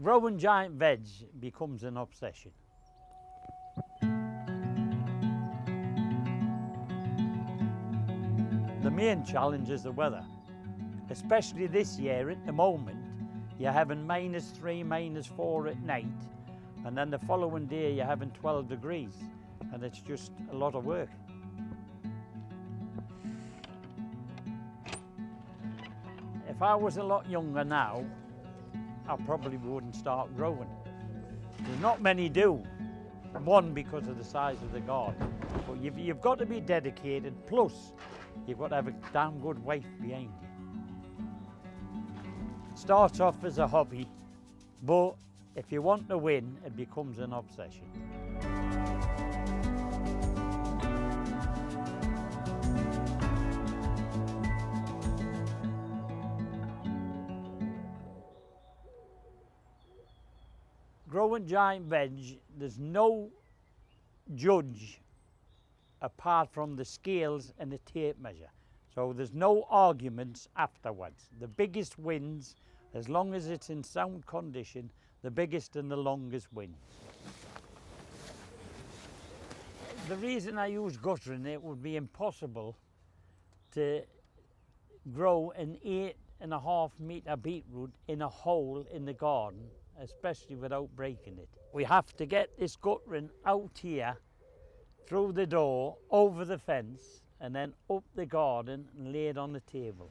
Growing giant veg becomes an obsession. The main challenge is the weather, especially this year. At the moment, you're having -3, -4 at night, and then the following day you're having 12 degrees, and it's just a lot of work. If I was a lot younger now, I probably wouldn't start growing. There's not many do. One, because of the size of the garden, but you've got to be dedicated, plus you've got to have a damn good wife behind you. It starts off as a hobby, but if you want to win, it becomes an obsession. Growing giant veg, there's no judge apart from the scales and the tape measure. So there's no arguments afterwards. The biggest wins, as long as it's in sound condition, the biggest and the longest wins. The reason I use guttering, it would be impossible to grow an 8.5 metre beetroot in a hole in the garden, especially without breaking it. We have to get this guttering out here, through the door, over the fence, and then up the garden and lay it on the table.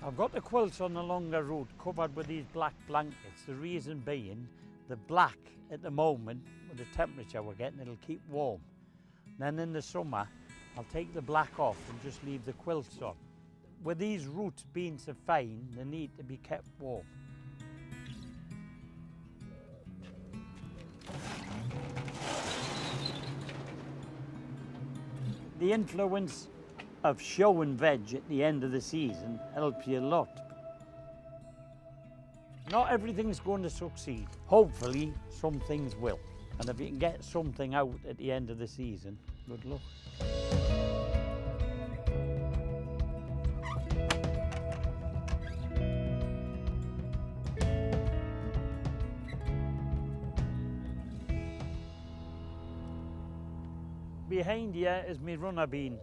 I've got the quilts on the longer route covered with these black blankets. The reason being, the black at the moment, with the temperature we're getting, it'll keep warm. Then in the summer, I'll take the black off and just leave the quilts on. With these roots being so fine, they need to be kept warm. The influence of showing veg at the end of the season helps you a lot. Not everything's going to succeed. Hopefully, some things will. And if you can get something out at the end of the season, good luck. Behind here is my runner bean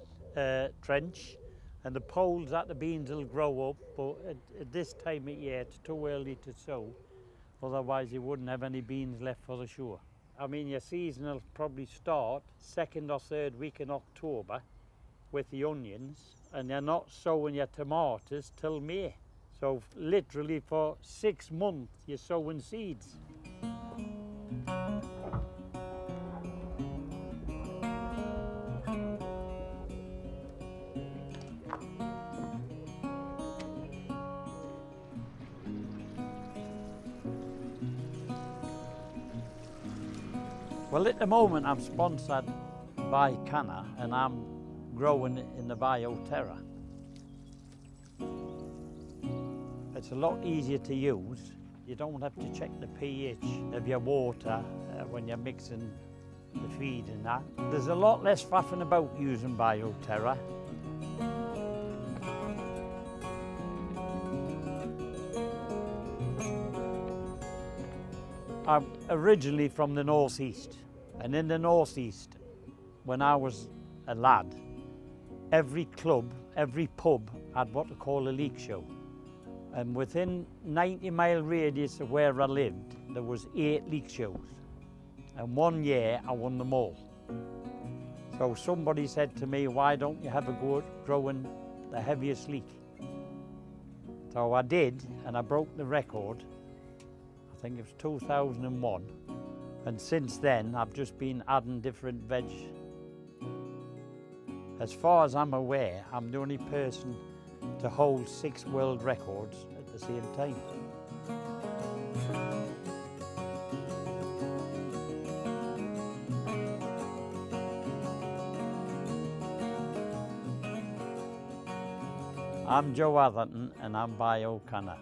trench, and the poles that the beans will grow up, but at this time of year it's too early to sow, otherwise you wouldn't have any beans left for the show. I mean, your season will probably start 2nd or 3rd week in October with the onions, and you're not sowing your tomatoes till May. So literally for 6 months you're sowing seeds. Well, at the moment I'm sponsored by CANNA and I'm growing in the BioTerra. It's a lot easier to use. You don't have to check the pH of your water when you're mixing the feed and that. There's a lot less faffing about using BioTerra. I'm originally from the northeast, and in the northeast, when I was a lad, every club, every pub had what they call a leak show. And within 90-mile radius of where I lived, there was 8 leak shows. And one year I won them all. So somebody said to me, why don't you have a go at growing the heaviest leek? So I did, and I broke the record. I think it was 2001, and since then I've just been adding different veg. As far as I'm aware, I'm the only person to hold 6 world records at the same time. I'm Joe Atherton and I'm BioCANNA.